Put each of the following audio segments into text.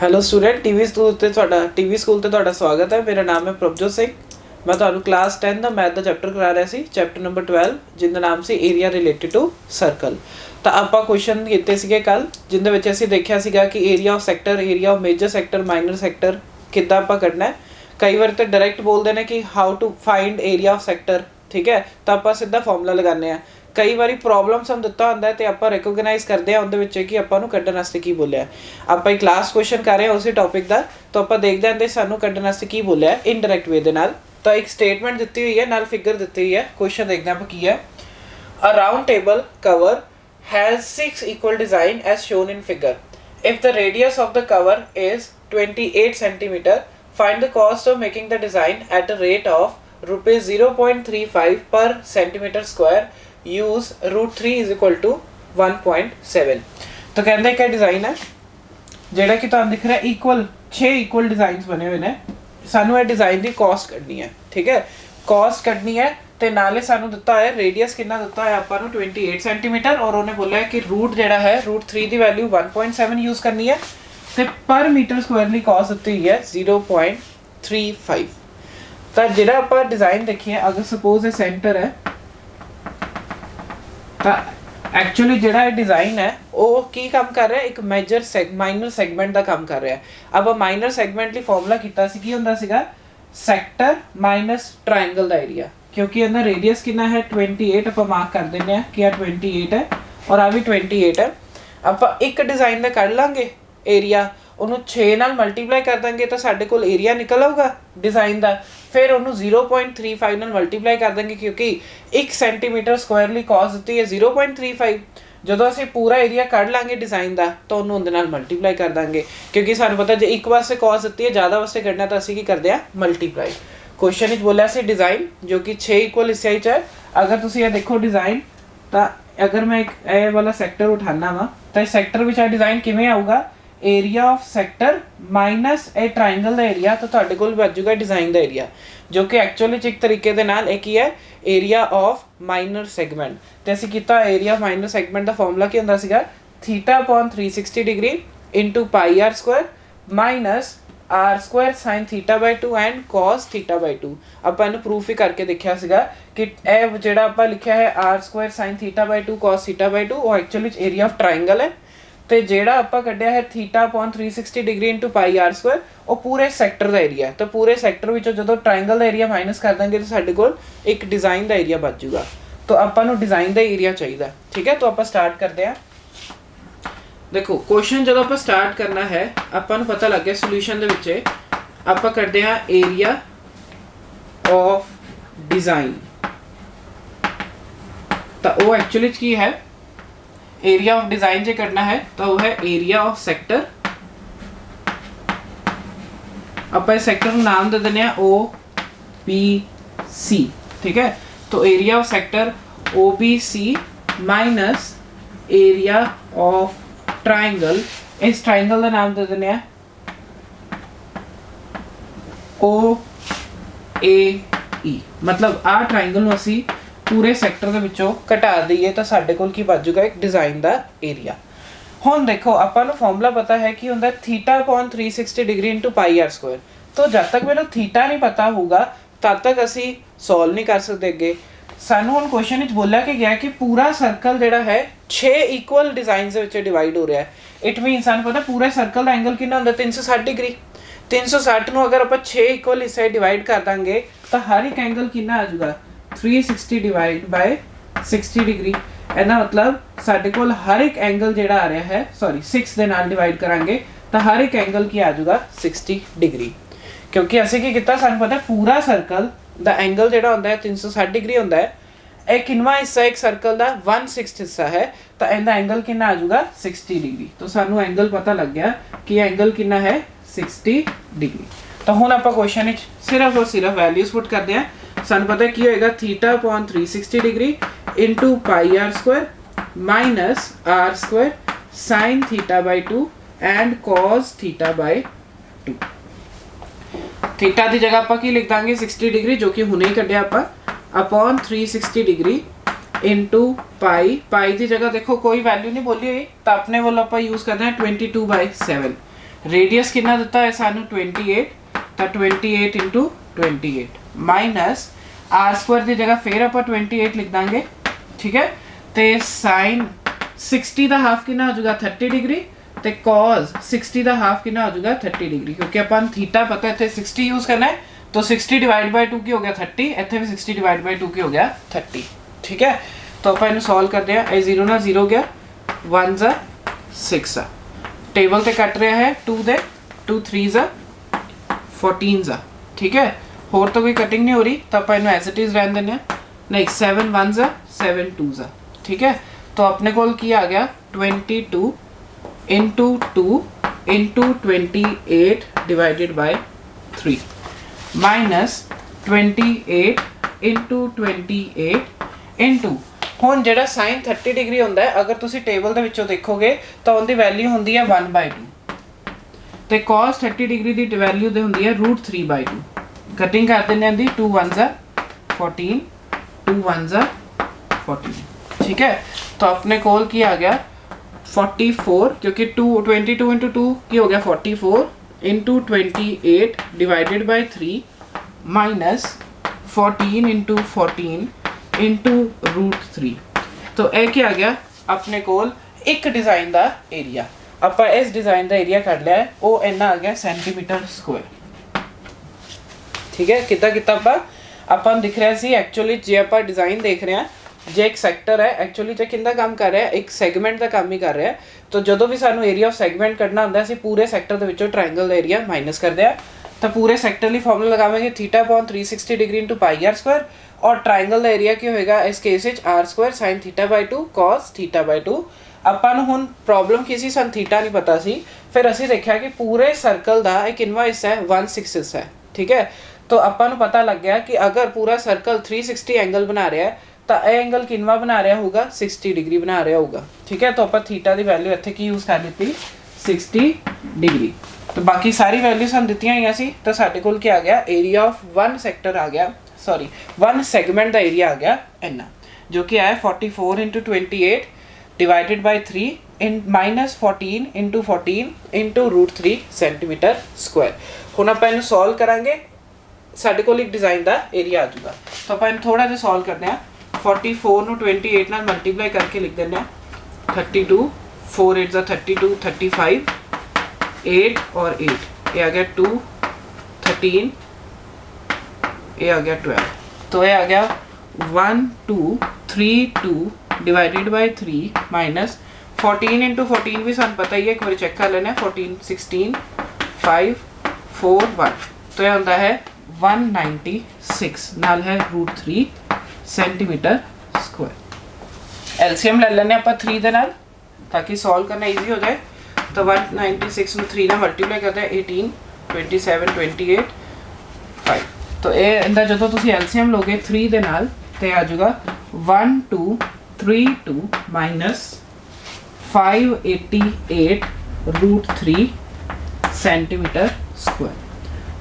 Hello student TV school ਤੇ ਤੁਹਾਡਾ ਸਵਾਗਤ ਹੈ। ਮੇਰਾ ਨਾਮ ਹੈ ਪ੍ਰਭਜੋਤ ਸਿੰਘ। ਮੈਂ ਤੁਹਾਨੂੰ ਕਲਾਸ 10 ਦਾ ਮੈਥ ਦਾ ਚੈਪਟਰ ਕਰਾ ਰਿਹਾ ਸੀ, ਚੈਪਟਰ ਨੰਬਰ 12, ਜਿਹਦਾ ਨਾਮ ਸੀ ਏਰੀਆ ਰਿਲੇਟਡ ਟੂ ਸਰਕਲ। ਤਾਂ ਆਪਾਂ ਕੁਐਸਚਨ ਕੀਤੇ ਸੀਗੇ ਕੱਲ, ਜਿੰਦੇ ਵਿੱਚ ਅਸੀਂ ਦੇਖਿਆ ਸੀਗਾ ਕਿ area of sector, area of major sector, minor sector ਕਿੱਦਾਂ ਆਪਾਂ ਕੱਢਣਾ ਹੈ। ਕਈ ਵਾਰ ਤਾਂ ਡਾਇਰੈਕਟ ਬੋਲਦੇ ਨੇ ਕਿ how to find area of sector, ਠੀਕ ਹੈ, ਤਾਂ ਆਪਾਂ ਸਿੱਧਾ ਫਾਰਮੂਲਾ ਲਗਾਉਂਦੇ ਆ। ਕਈ ਵਾਰੀ ਪ੍ਰੋਬਲਮ ਸਾਨੂੰ ਦਿੱਤਾ ਹੁੰਦਾ ਤੇ ਆਪਾਂ ਰਿਕੋਗਨਾਈਜ਼ ਕਰਦੇ ਆ ਉਹਦੇ ਵਿੱਚ ਕਿ ਆਪਾਂ ਨੂੰ ਕੱਢਣ ਵਾਸਤੇ ਕੀ ਬੋਲਿਆ। ਆਪਾਂ ਇੱਕ ਲਾਸਟ ਕੁਐਸਚਨ ਕਰ ਰਹੇ ਹਾਂ ਉਸੇ ਟੌਪਿਕ ਦਾ, ਤਾਂ ਆਪਾਂ ਦੇਖਦੇ ਹਾਂ ਸਾਨੂੰ ਕੱਢਣ ਵਾਸਤੇ ਕੀ ਬੋਲਿਆ ਇਨਡਾਇਰੈਕਟ ਵੇ ਦੇ ਨਾਲ। ਤਾਂ ਇੱਕ ਸਟੇਟਮੈਂਟ ਦਿੱਤੀ ਹੋਈ ਹੈ, ਨਾਲ ਫਿਗਰ ਦਿੱਤੀ ਹੋਈ ਹੈ। ਕੁਐਸਚਨ ਦੇਖਦੇ ਹਾਂ ਆਪਾਂ ਕੀ ਹੈ। A round table cover has 6 equal design as shown in figure. If the radius of the cover is 28 centimeter, find the cost of making the design at a rate of rupees 0.35 per centimeter square. Use √3 is equal to 1.7। तो कहते हैं क्या design है ਜਿਹੜਾ ਕਿ ਤੁਹਾਨੂੰ ਦਿਖ ਰਿਹਾ ਇਕੁਅਲ 6 ਇਕੁਅਲ ਡਿਜ਼ਾਈਨਸ ਬਣੇ ਹੋਏ ਨੇ। ਸਾਨੂੰ ਇਹ ਡਿਜ਼ਾਈਨ ਦੀ ਕਾਸਟ ਕੱਢਣੀ ਹੈ, ਠੀਕ ਹੈ, ਕਾਸਟ ਕੱਢਣੀ ਹੈ। ਤੇ ਨਾਲੇ ਸਾਨੂੰ ਦਿੱਤਾ ਹੋਇਆ ਰੇਡੀਅਸ ਕਿੰਨਾ ਦਿੱਤਾ ਹੋਇਆ ਆਪਾਂ ਨੂੰ 28 ਸੈਂਟੀਮੀਟਰ, ਔਰ ਉਹਨੇ ਬੋਲਿਆ ਕਿ ਰੂਟ ਜਿਹੜਾ ਹੈ √3 ਦੀ ਵੈਲਿਊ 1.7 ਯੂਜ਼ ਕਰਨੀ ਹੈ ਤੇ ਪਰ ਮੀਟਰ ਸਕੁਆਇਰ ਦੀ ਕਾਸਟ ਦਿੱਤੀ ਹੋਈ ਹੈ 0.35। ਤਾਂ ਜਿਹੜਾ ਆਪਾਂ ਡਿਜ਼ਾਈਨ ਦੇਖੀਏ, ਅਗਰ ਸਪੋਜ਼ ਇਹ ਸੈਂਟਰ ਹੈ ਤਾਂ एक्चुअली ਜਿਹੜਾ ਇਹ ਡਿਜ਼ਾਈਨ ਹੈ ਉਹ ਕੀ ਕੰਮ ਕਰ ਰਿਹਾ, ਇੱਕ ਮੇਜਰ ਮਾਈਨਰ ਸੈਗਮੈਂਟ ਦਾ ਕੰਮ ਕਰ ਰਿਹਾ। ਆਪਾਂ ਮਾਈਨਰ ਸੈਗਮੈਂਟ ਲਈ ਫਾਰਮੂਲਾ ਕੀਤਾ ਸੀ, ਕੀ ਹੁੰਦਾ ਸੀਗਾ, ਸੈਕਟਰ ਮਾਈਨਸ ਟ੍ਰਾਇੰਗਲ ਦਾ ਏਰੀਆ। ਕਿਉਂਕਿ ਇਹਦਾ ਰੇਡੀਅਸ ਕਿੰਨਾ ਹੈ 28, ਆਪਾਂ ਮਾਰਕ ਕਰ ਦਿੰਦੇ ਆ ਕਿ ਆ 28 ਹੈ ਔਰ ਆ ਵੀ 28 ਹੈ। ਆਪਾਂ ਇੱਕ ਡਿਜ਼ਾਈਨ ਦਾ ਕੱਢ ਲਾਂਗੇ ਏਰੀਆ, ਉਹਨੂੰ 6 ਨਾਲ ਮਲਟੀਪਲਾਈ ਕਰ ਦਾਂਗੇ ਤਾਂ ਸਾਡੇ ਕੋਲ ਏਰੀਆ ਨਿਕਲ ਆਊਗਾ ਡਿਜ਼ਾਈਨ ਦਾ। ਫਿਰ ਉਹਨੂੰ 0.35 ਨਾਲ ਮਲਟੀਪਲਾਈ ਕਰ ਦਾਂਗੇ ਕਿਉਂਕਿ 1 ਸੈਂਟੀਮੀਟਰ ਸਕੁਆਇਰ ਲਈ ਕਾਸਟ ਦਿੱਤੀ ਹੈ 0.35। ਜਦੋਂ ਅਸੀਂ ਪੂਰਾ ਏਰੀਆ ਕੱਢ ਲਾਂਗੇ ਡਿਜ਼ਾਈਨ ਦਾ ਤਾਂ ਉਹਨੂੰ ਉਹਦੇ ਨਾਲ ਮਲਟੀਪਲਾਈ ਕਰ ਦਾਂਗੇ, ਕਿਉਂਕਿ ਸਾਨੂੰ ਪਤਾ ਜੇ ਇੱਕ ਵਾਸਤੇ ਕਾਸਟ ਦਿੱਤੀ ਹੈ, ਜ਼ਿਆਦਾ ਵਾਸਤੇ ਕੱਢਣਾ ਤਾਂ ਅਸੀਂ ਕੀ ਕਰਦੇ ਆ, ਮਲਟੀਪਲਾਈ। ਕੁਐਸਚਨ ਵਿੱਚ ਬੋਲਿਆ ਸੀ ਡਿਜ਼ਾਈਨ ਜੋ ਕਿ 6 ਇਕੁਅਲ ਹਿੱਸਿਆਂ ਵਿੱਚ ਹੈ। ਅਗਰ ਤੁਸੀਂ ਇਹ ਦੇਖੋ ਡਿਜ਼ਾਈਨ, ਤਾਂ ਅਗਰ ਮੈਂ ਇੱਕ ਇਹ ਵਾਲਾ ਸੈਕਟਰ ਉਠਾਣਾ ਵਾ ਤਾਂ ਇਸ ਸੈਕਟਰ ਵਿੱਚ ਆ ਡਿਜ਼ਾਈਨ ਕਿਵੇਂ ਆਊਗਾ, ਏਰੀਆ ਆਫ ਸੈਕਟਰ ਮਾਈਨਸ ਇਹ ਟ੍ਰਾਇੰਗਲ ਦਾ ਏਰੀਆ, ਤਾਂ ਤੁਹਾਡੇ ਕੋਲ ਬਚ ਜਾਊਗਾ ਡਿਜ਼ਾਈਨ ਦਾ ਏਰੀਆ, ਜੋ ਕਿ ਐਕਚੁਅਲੀ ਚ ਇੱਕ ਤਰੀਕੇ ਦੇ ਨਾਲ ਇਹ ਕੀ ਹੈ, ਏਰੀਆ ਆਫ ਮਾਈਨਰ ਸੈਗਮੈਂਟ। ਤੇ ਅਸੀਂ ਕੀਤਾ ਏਰੀਆ ਆਫ ਮਾਈਨਰ ਸੈਗਮੈਂਟ ਦਾ ਫਾਰਮੂਲਾ ਕੀ ਹੁੰਦਾ ਸੀਗਾ, θ/360 degree into πr² minus r² sin θ/2 and cos θ/2। ਆਪਾਂ ਇਹਨੂੰ ਪ੍ਰੂਫ ਹੀ ਕਰਕੇ ਦੇਖਿਆ ਸੀਗਾ ਕਿ ਇਹ ਜਿਹੜਾ ਆਪਾਂ ਲਿਖਿਆ ਹੈ r² sin θ/2 cos θ/2 ਉਹ ਐਕਚੁਅਲੀ ਏਰੀਆ ਆਫ ਟ੍ਰਾਇੰਗਲ ਹੈ। ਤੇ ਜਿਹੜਾ ਆਪਾਂ ਕੱਢਿਆ ਹੈ θ/360 ਡਿਗਰੀ ਇਨਟੂ πr² ਉਹ ਪੂਰੇ ਸੈਕਟਰ ਦਾ ਏਰੀਆ। ਤਾਂ ਪੂਰੇ ਸੈਕਟਰ ਵਿੱਚੋਂ ਜਦੋਂ ਟ੍ਰਾਇੰਗਲ ਦਾ ਏਰੀਆ ਮਾਈਨਸ ਕਰ ਦਾਂਗੇ ਤਾਂ ਸਾਡੇ ਕੋਲ ਇੱਕ ਡਿਜ਼ਾਈਨ ਦਾ ਏਰੀਆ ਬਚ ਜਾਊਗਾ। ਤਾਂ ਆਪਾਂ ਨੂੰ ਡਿਜ਼ਾਈਨ ਦਾ ਏਰੀਆ ਚਾਹੀਦਾ, ਠੀਕ ਹੈ। ਤਾਂ ਆਪਾਂ ਸਟਾਰਟ ਕਰਦੇ ਹਾਂ। ਦੇਖੋ ਕੁਐਸਚਨ ਜਦੋਂ ਆਪਾਂ ਸਟਾਰਟ ਕਰਨਾ ਹੈ, ਆਪਾਂ ਨੂੰ ਪਤਾ ਲੱਗ ਗਿਆ ਸੋਲੂਸ਼ਨ ਦੇ ਵਿੱਚ ਆਪਾਂ ਕਰਦੇ ਹਾਂ ਏਰੀਆ ਆਫ ਡਿਜ਼ਾਈਨ। ਤਾਂ ਉਹ ਐਕਚੁਅਲੀ ਕੀ ਹੈ, ਏਰੀਆ ਆਫ डिजाइन जे करना है तो वो है एरिया ऑफ सेक्टर। आप इस सेक्टर को नाम दे देने OBC, ठीक है। तो area of sector OBC minus area of triangle, इस ट्राइंगल का नाम दे देने OAE। मतलब आ ट्राइंगल नूं असीं पूरे सैक्टर ਦੇ ਵਿੱਚੋਂ ਘਟਾ ਦਈਏ ਤਾਂ ਸਾਡੇ ਕੋਲ ਕੀ ਬਚ ਜਾਊਗਾ, ਇੱਕ ਡਿਜ਼ਾਈਨ ਦਾ ਏਰੀਆ। ਹੁਣ ਦੇਖੋ ਆਪਾਂ ਨੂੰ ਫਾਰਮੂਲਾ ਪਤਾ ਹੈ ਕਿ ਹੁੰਦਾ θ/360 ਡਿਗਰੀ ਇਨਟੂ πr²। ਤਾਂ ਜਦ ਤੱਕ ਮੈਨੂੰ ਥੀਟਾ ਨਹੀਂ ਪਤਾ ਹੋਊਗਾ ਤਦ ਤੱਕ ਅਸੀਂ ਸੋਲਵ ਨਹੀਂ ਕਰ ਸਕਦੇ ਅੱਗੇ। ਸਾਨੂੰ ਹੁਣ ਕੁਐਸਚਨ ਵਿੱਚ ਬੋਲਿਆ ਕਿ ਗਿਆ ਕਿ ਪੂਰਾ ਸਰਕਲ ਜਿਹੜਾ ਹੈ 6 ਇਕੁਅਲ ਡਿਜ਼ਾਈਨਸ ਦੇ ਵਿੱਚ ਡਿਵਾਈਡ ਹੋ ਰਿਹਾ ਹੈ। ਇਟ ਮੀਨਸ ਸਾਨੂੰ ਪਤਾ ਪੂਰੇ ਸਰਕਲ ਦਾ ਐਂਗਲ ਕਿੰਨਾ ਹੁੰਦਾ, 360 ਡਿਗਰੀ। 360 ਨੂੰ ਅਗਰ ਆਪਾਂ 6 ਇਕੁਅਲ ਹਿੱਸੇ ਡਿਵਾਈਡ ਕਰ ਦਾਂਗੇ ਤਾਂ ਹਰ ਇੱਕ ਐਂਗਲ ਕਿੰਨਾ ਆ ਜਾਊਗਾ, 360 ਡਿਵਾਈਡ ਬਾਈ 60 ਡਿਗਰੀ। ਇਹਦਾ ਮਤਲਬ ਸਾਡੇ ਕੋਲ ਹਰ ਇੱਕ ਐਂਗਲ ਜਿਹੜਾ ਆ ਰਿਹਾ ਹੈ, ਸੌਰੀ 6 ਦੇ ਨਾਲ ਡਿਵਾਈਡ ਕਰਾਂਗੇ ਤਾਂ ਹਰ ਇੱਕ ਐਂਗਲ ਕੀ ਆ ਜਾਊਗਾ 60 ਡਿਗਰੀ। ਕਿਉਂਕਿ ਅਸੀਂ ਕੀ ਕੀਤਾ, ਸਾਨੂੰ ਪਤਾ ਪੂਰਾ ਸਰਕਲ ਦਾ ਐਂਗਲ ਜਿਹੜਾ ਹੁੰਦਾ ਹੈ 360 ਡਿਗਰੀ ਹੁੰਦਾ ਹੈ। ਇਹ ਕਿੰਨਵਾਂ ਹਿੱਸਾ ਇੱਕ ਸਰਕਲ ਦਾ 1/6 ਹਿੱਸਾ ਹੈ, ਤਾਂ ਇਹਦਾ ਐਂਗਲ ਕਿੰਨਾ ਆ ਜਾਊਗਾ 60 ਡਿਗਰੀ। ਤਾਂ ਸਾਨੂੰ ਐਂਗਲ ਪਤਾ ਲੱਗ ਗਿਆ ਕਿ ਐਂਗਲ ਕਿੰਨਾ ਹੈ 60 ਡਿਗਰੀ। ਤਾਂ ਹੁਣ ਆਪਾਂ ਕੁਐਸਚਨ ਵਿੱਚ ਸਿਰਫ ਔਰ ਸਿਰਫ ਵੈਲਿਊਜ਼ ਪੁੱਟ ਕਰਦੇ ਹਾਂ। ਸਾਨੂੰ ਪਤਾ ਕੀ ਹੋਏਗਾ, θ/360 degree into πr² minus r² sin θ/2 and cos θ/2। Theta ਦੀ ਜਗ੍ਹਾ ਆਪਾਂ ਕੀ ਲਿਖ ਦਾਂਗੇ 60 ਡਿਗਰੀ, ਜੋ ਕਿ ਹੁਣੇ ਹੀ ਕੱਢਿਆ ਆਪਾਂ, अपॉन 360 डिग्री इंटू पाई। ਦੀ ਜਗ੍ਹਾ ਦੇਖੋ ਕੋਈ ਵੈਲਿਊ ਨਹੀਂ ਬੋਲੀ ਹੋਈ ਤਾਂ ਆਪਣੇ ਵੱਲ ਆਪਾਂ ਯੂਜ਼ ਕਰਦੇ ਹਾਂ 22/7। रेडियस कितना दिता है सानू 28, तो 28 इंटू 28 माइनस आर स्क्वायर की जगह फिर आप 28 लिख देंगे, ठीक है। तो साइन 60 का हाफ कितना हो जाएगा 30 डिग्री, तो कॉस 60 का हाफ कितना हो जाएगा 30 डिग्री, क्योंकि अपन थीटा पता है इतने 60 यूज करना है, तो 60 डिवाइड बाय 2 की हो गया 30, इतने भी 60 डिवाइड बाय 2 की हो गया 30, ठीक है। तो आप इन्हें सॉल्व करते हैं, ये 0 ना 0 गया, 1 जा 6 जा, टेबल से कट रहा है 2 दे 2 3 जा 14 जा, ठीक है। होर तो कोई कटिंग नहीं हो रही, तो आप इन्हें एज इट इज रहने देने, नहीं 7 1 जा 7 2 जा, ठीक है। तो अपने को आ गया 22 into 2 into 28 divided by 3 minus 28 into 28 into हुण जिहड़ा साइन 30 डिग्री होंदा है, अगर तुसी टेबल दे विचों देखोगे तो उनकी वैल्यू होंदी है 1/2, तो cos 30 डिग्री की वैल्यू दे होंदी है √3/2। कटिंग कर देने दी 2 1 जा 14 2 1 जा 14, ठीक है। तो अपने कोल की आ गया 44, क्योंकि 22 इंटू 2 की हो गया 44 into 28 divided by 3 minus 14 into 14 into √3। तो यह क्या आ गया अपने कोल एक डिज़ाइन का एरिया। आप इस डिज़ाइन का एरिया कट लिया है, वो इन्ना आ गया सेंटीमीटर स्क्वायर, ठीक है। कितना कितना अपन दिख रहा सी एक्चुअली जे आप डिज़ाइन देख रहे हैं, जे एक सैक्टर है एक्चुअली जो किंदा काम कर रहा है, एक सैगमेंट का काम ही कर रहा है। तो जो भी सानू एरिया ऑफ सैगमेंट कढ़ना होंदा है, पूरे सैक्टर के विचों ट्रायंगल का एरिया माइनस करते हैं, तो पूरे सैक्टर लिए फॉर्मूला लगावेंगे θ/360 डिग्री इंटू πr स्क्वायर, और ट्रायंगल का एरिया की होएगा इस केस r² sin θ/2 cos θ/2। अपन हुण प्रॉब्लम की सी, सन थीटा नहीं पता सी, फिर असीं देखा कि पूरे सर्कल का एक किनवा हिस्सा है 1/6 हिस्सा है, ठीक है। तो अपन को पता लग गया कि अगर पूरा सर्कल 360 एंगल बना रहा है, तो यह एंगल किनवा बना रहा होगा 60 डिग्री बना रहा होगा, ठीक है। तो आप थीटा की वैल्यू इत्थे की यूज़ कर दी 60 डिग्री। तो बाकी सारी वैल्यू सन दित्तियां हुई सी, तो साडे कोल क्या आ गया एरिया ऑफ वन सैक्टर आ गया, सॉरी वन सैगमेंट का एरिया आ गया इन्ना, जो कि आया 44 into 28 divided by 3 in minus 14 into 14 into √3 centimetre square. हुण आपां इहनूं सॉल्व करांगे, साडे कोल एक डिज़ाइन का एरिया आ जाऊगा। तो आपां इहनूं थोड़ा जिहा सॉल्व करते हैं, 44 ਨੂੰ 28 ਨਾਲ मल्टीप्लाई करके लिख देना 32 4 8 32 35 8 और 8 ये आ गया 2 13 ये आ गया 12। तो ये आ गया 1 2 3 2 डिवाइडेड बाय 3 माइनस 14 इंटू 14 भी सन पता ही है, एक बार चेक कर लेना 14 16 5 4 1। तो यह होता है 196 नाल है √3 सेंटीमीटर स्क्वायर। एलसीएम ले लेने आप 3 दे नाल ताकि सॉल्व करना इजी हो जाए। तो 196 में 3 ना मल्टीप्लाई करते हैं 18 27 28 5। तो ये इंदा जो तुसी एलसीएम लोगे 3 दे नाल ते आ जाएगा 1232 माइनस 588 √3 सेंटीमीटर स्क्वायर।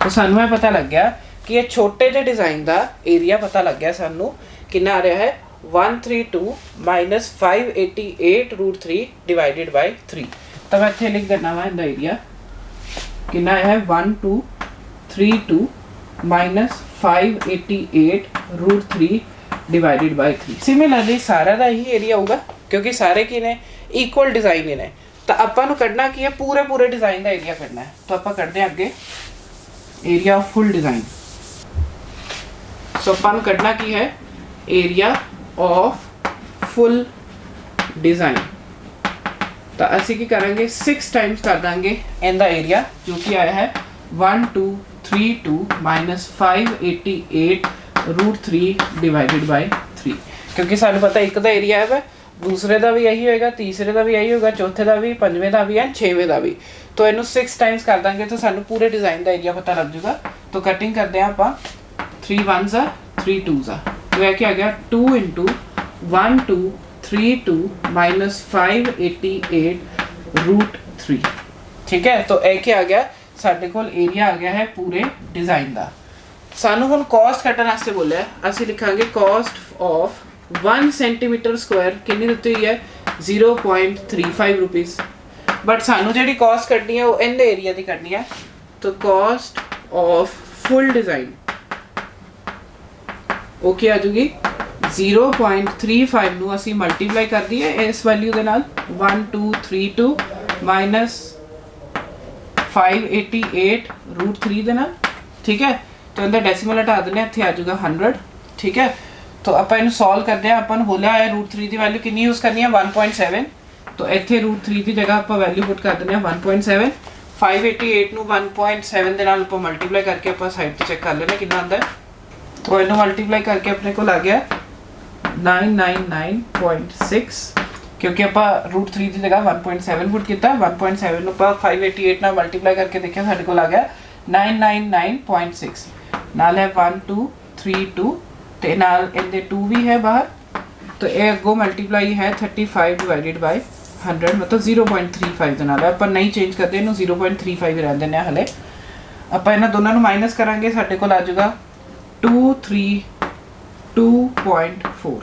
तो सानू ये पता लग गया कि ये छोटे जे डिज़ाइन का एरिया पता लग गया सानू कितना आ रहा है 132 माइनस 588 √3 डिवाइडेड बाय 3। तो मैं इत्थे लिख देना वा इनका एरिया कितना है 1232 माइनस 588 √3 डिवाइडेड बाय 3। सिमिलरली सारा का ही एरिया होगा क्योंकि सारे की ने इक्वल डिज़ाइन ही ने। तो आपां नूं कढ़ना की है पूरे पूरे डिज़ाइन का एरिया कढ़ना है। तो आपां कढ़ते हैं अगे एरिया ऑफ फुल डिज़ाइन। सो अपन कढ़ना की है एरिया ऑफ फुल डिज़ाइन। तो असी की करेंगे 6 टाइम्स कर देंगे इनका एरिया जो कि आया है 1232 माइनस 588 √3 डिवाइडेड बाय 3। क्योंकि सानू पता एक का एरिया है दूसरे का भी यही होएगा, तीसरे का भी यही होगा, चौथे का भी, पंजवें का भी एंड छेवें का भी। तो इनू 6 टाइम्स कर देंगे तो सानू पूरे डिज़ाइन का एरिया पता लग जाएगा। तो कटिंग करते हैं आप 3 1 सा 3 2 सा। तो यह क्या आ गया 2 इंटू 1232 माइनस 588 √3। ठीक है। तो यह क्या आ गया साढ़े कोल एरिया आ गया है पूरे डिज़ाइन का। सानू हुण कॉस्ट कट्टण वास्ते बोलिया असीं लिखांगे कॉस्ट ऑफ 1 सेंटीमीटर स्क्वायर कितनी दित्ती हुई है 0.35 रुपीज़। बट सानू जिहड़ी कॉस्ट कड्डनी है वो इन एरिया की कड्डनी है। तो कॉस्ट ऑफ फुल डिज़ाइन वो क्या आ जाएगी 0.35 ਨੂੰ ਅਸੀਂ ਮਲਟੀਪਲਾਈ ਕਰ ਦਈਏ ਇਸ ਵੈਲਿਊ ਦੇ ਨਾਲ 1232 ਮਾਈਨਸ 588√3 ਦੇ ਨਾਲ। ठीक है, तो इनका डेसीमल हटा देने इत्थे आ जाएगा 100। ठीक है, तो ਆਪਾਂ ਇਹਨੂੰ ਸੋल्व ਕਰਦੇ ਆ। ਆਪਾਂ ਨੂੰ ਹੋਲਿਆ ਹੈ √3 ਦੀ ਵੈਲਿਊ ਕਿੰਨੀ ਯੂਜ਼ ਕਰਨੀ ਹੈ 1.7। तो ਇੱਥੇ √3 ਦੀ ਜਗ੍ਹਾ ਆਪਾਂ ਵੈਲਿਊ ਪੁੱਟ ਕਰ ਦਿੰਦੇ ਆ 1.7। 588 ਨੂੰ 1.7 ਦੇ ਨਾਲ ਆਪਾਂ ਮਲਟੀਪਲਾਈ ਕਰਕੇ ਆਪਾਂ ਸਾਈਡ ਤੇ ਚੈੱਕ ਕਰ ਲੈਣਾ ਕਿੰਨਾ ਆਉਂਦਾ ਹੈ। तो ਇਹਨੂੰ ਮਲਟੀਪਲਾਈ ਕਰਕੇ ਆਪਣੇ ਕੋਲ ਆ ਗਿਆ 999.6 क्योंकि ਆਪਾਂ √3 ਦੀ ਜਗ੍ਹਾ 1.7 ਪੁੱਟ ਕੀਤਾ। 1.7 ਨੂੰ ਆਪਾਂ 588 ਨਾਲ ਮਲਟੀਪਲਾਈ ਕਰਕੇ ਦੇਖਿਆ ਸਾਡੇ ਕੋਲ ਆ ਗਿਆ 999.6 ਨਾਲ ਹੈ 1232 ਤੇ ਨਾਲ ਇਹਦੇ 2 भी है बाहर। तो ये अगो मल्टीप्लाई है 35 डिवाइडेड बाय 100 मतलब 0.35 ਦੇ ਨਾਲ ਆਪਾਂ ਨਹੀਂ ਚੇਂਜ ਕਰਦੇ ਇਹਨੂੰ 0.35 ਰਹਿਣ ਦਿੰਦੇ ਆ ਹਲੇ। ਆਪਾਂ ਇਹਨਾਂ ਦੋਨਾਂ ਨੂੰ ਮਾਈਨਸ ਕਰਾਂਗੇ ਸਾਡੇ ਕੋਲ ਆ ਜਾਊਗਾ 232.4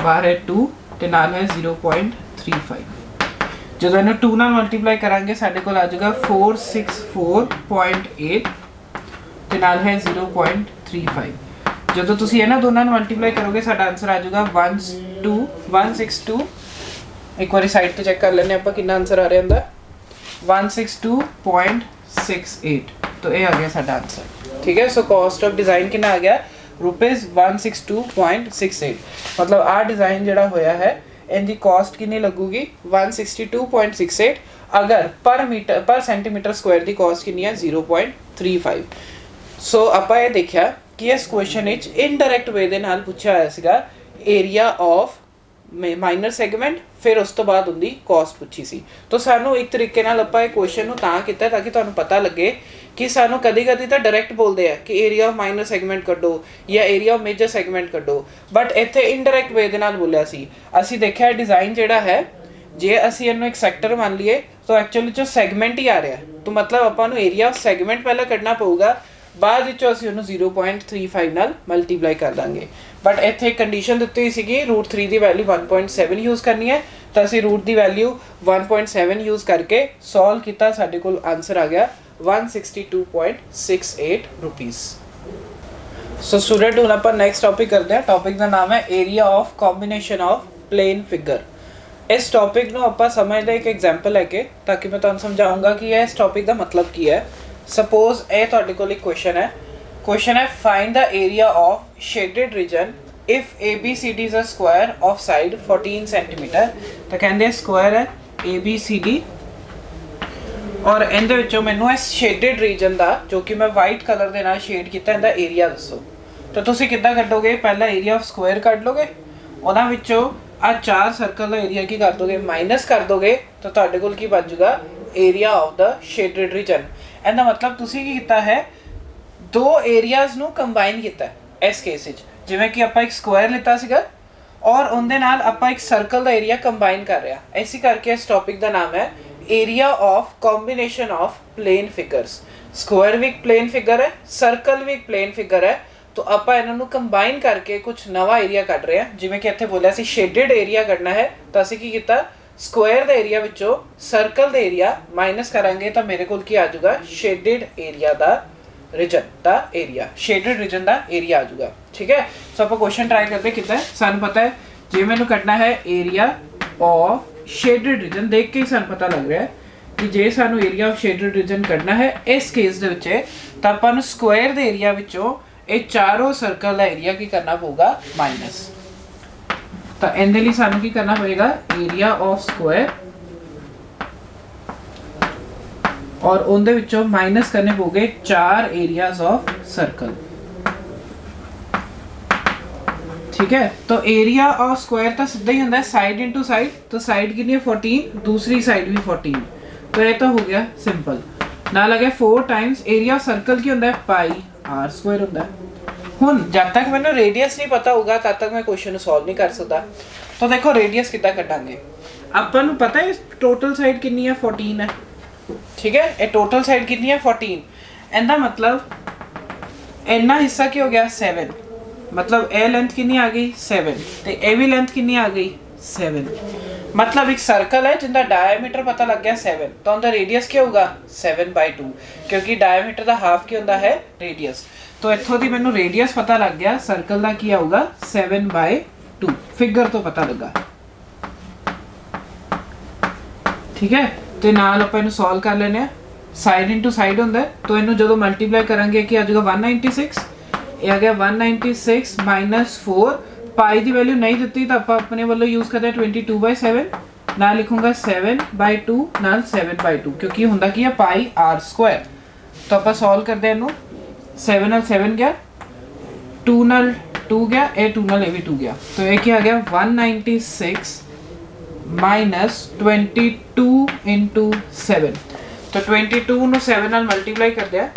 ਬਾਹਰ ਹੈ 2 ਤੇ ਨਾਲ ਹੈ 0.35। ਜਦੋਂ ਇਹਨੂੰ 2 ਨਾਲ ਮਲਟੀਪਲਾਈ ਕਰਾਂਗੇ ਸਾਡੇ ਕੋਲ ਆ ਜਾਊਗਾ 464.8 ਤੇ ਨਾਲ ਹੈ 0.35। ਜਦੋਂ ਤੁਸੀਂ ਇਹਨਾਂ ਦੋਨਾਂ ਨੂੰ ਮਲਟੀਪਲਾਈ ਕਰੋਗੇ ਸਾਡਾ ਆਨਸਰ ਆ ਜਾਊਗਾ 162 ਇੱਕ ਵਾਰੀ ਸਾਈਡ ਤੇ ਚੈੱਕ ਕਰ ਲੈਂਦੇ ਆਪਾਂ ਕਿੰਨਾ ਆਨਸਰ ਆ ਰਿਹਾ ਹੁੰਦਾ 162.68। तो ये आ गया साडा आंसर। ठीक है, सो कॉस्ट ऑफ डिजाइन कितना आ गया ₹162.68। मतलब आ डिजाइन जिहड़ा होया है इनकी कॉस्ट कितनी लगूगी 162.68। अगर पर सेंटीमीटर स्क्वायर की कॉस्ट कितनी है 0.35। सो आपां ये देखिया कि इस क्वेश्चन विच इनडायरैक्ट वे दे नाल पुछया होया सीगा एरिया ऑफ माइनर सैगमेंट, फिर उस तो बाद उनकी कॉस्ट पुछी सी। तो सानू एक तरीके नाल आपां इह क्वेश्चन नूं तां कीता ताकि तुहानूं पता लगे कि सानू कदी कदी तो डायरैक्ट बोलते हैं कि एरिया ऑफ माइनर सैगमेंट कड्डो या एरिया ऑफ मेजर सैगमेंट कड्डो, बट इत्थे इनडायरैक्ट वे दे नाल बोलिया सी। असीं देखिया डिज़ाइन जिहड़ा है जे असीं इहनूं एक सैक्टर मान लीए तो एक्चुअली जो सैगमेंट ही आ रहा है, तो मतलब आपां नूं एरिया ऑफ सैगमेंट पहला कड्डना पऊगा, बाद विचों असीं उहनूं 0.35 नाल मल्टीप्लाई कर दांगे। बट इत्थे एक कंडीशन दित्ती हुई सीगी √3 की वैल्यू 1.7 यूज़ करनी है, तो असीं रूट की वैल्यू 1.7 यूज़ करके सॉल्व किया। साडे कोल आंसर आ गया 162.68 रुपीज़। सो स्टूडेंट हुण आपां नैक्सट टॉपिक करते हैं। टॉपिक का नाम है area of combination of plane figure. इस टॉपिक नूं आपां समझदे एक एग्जाम्पल लैके ताकि मैं तुहानूं समझाऊंगा कि इस टॉपिक का मतलब की है। सपोज ये तुहाडे कोल एक क्वेश्चन है find the area of shaded reason if ABCD is a square of side 14 centimetre. तो कहते स्क्वायर है ABCD और इहदे विचों मैनूं इस शेडेड रीजन का जो कि मैं वाइट कलर के नाल शेड किया इहदा एरिया दसो। तो तुसीं किद्दां कड्डोगे, पहला एरिया ऑफ स्क्वायर कढ लोगे, उहनां विचों आ 4 सर्कल का एरिया की कर दोगे माइनस कर दोगे, तो तुहाडे कोल की बच जाऊगा area of the shaded region. इहदा मतलब तुसीं की कीता है दो एरियाज नूं कंबाइन किया इस केस विच, जिवें कि आपां एक स्क्वायर लिता सीगा और उहदे नाल आपां एक सर्कल का एरिया कंबाइन कर रहे हैं। इसी करके इस टॉपिक का नाम है area of combination of plane figures. Square भी एक प्लेन फिगर है, सर्कल भी एक प्लेन फिगर है, तो आपां इन्हां नूं कंबाइन करके कुछ नवा एरिया कढ रहे हैं। जिवें कि इत्थे बोलिया सी शेडेड एरिया कढना है, तो असीं की कीता स्क्वायर दा एरिया विचों सर्कल दा एरिया माइनस करांगे तो मेरे कोल की आ जाऊगा शेडेड एरिया दा रीजन दा एरिया, शेडेड रीजन दा एरिया आ जाऊगा। ठीक है, सो आप क्वेश्चन ट्राई करते कितना है। सानू पता है जे मैनू कटना है एरिया ऑफ शेडेड रीजन, देख के ही सानू पता लग रहा है कि जे सानू एरिया ऑफ शेडेड रीजन कटना है इस केस दे विच तो आपां नूं स्क्वायर दे एरिया विचों ये चारों सर्कल का एरिया की करना पऊगा माइनस। तो इहदे लई सानू की करना पड़ेगा एरिया ऑफ स्क्वायर और उनदे विचों माइनस करने पोगे 4 एरियाज ऑफ सर्कल। ठीक है, तो एरिया ऑफ स्क्वायर तो सीधा ही होता है साइड इंटू साइड, तो साइड कितनी है 14, दूसरी साइड भी 14, तो ये तो हो गया सिंपल। ना लगे 4 टाइम्स एरिया ऑफ सर्कल की होता है πr² होता है। हुण जब तक मैंने रेडियस नहीं पता होगा तब तक मैं क्वेश्चन सॉल्व नहीं कर सकता। तो देखो रेडियस कितना कटांगे, अपन पता है टोटल साइड कितनी है 14 है। ठीक है, ये टोटल साइड कितनी है 14, इनका मतलब इन्ना हिस्सा की हो गया 7, मतलब ए लेंथ कितनी आ गई 7, तो ए भी लेंथ कितनी आ गई 7। मतलब एक सर्कल है जिंदा डायमीटर पता लग गया 7 तो उनका रेडियस क्या होगा 7/2 क्योंकि डायमीटर का हाफ क्या होता है रेडियस। तो इत्थों दी मैनू रेडियस पता लग गया सर्कल का क्या होगा 7/2 फिगर तो पता लगा। ठीक है तो नाल आपां इनू सॉल्व कर लेने साइड इनटू साइड होंदा है तो इनू जदों मल्टीप्लाई करांगे कि आ जाएगा 196 ये आ गया 196 -4 पाई की वैल्यू नहीं दी तो आप अपने वालों यूज करते हैं 22/7 ना लिखूंगा 7/2 नाल 7/2 क्योंकि होंदा की है पाई r स्क्वायर। तो आप सॉल्व करते हैं 7 नाल 7 गया 2 नाल 2 गया ए 2 नाल ए भी 2 गया तो ये क्या आ गया 196 -22 इंटू 7 तो 22 ਨੂੰ 7 ਨਾਲ ਮਲਟੀਪਲਾਈ ਕਰਦੇ ਆ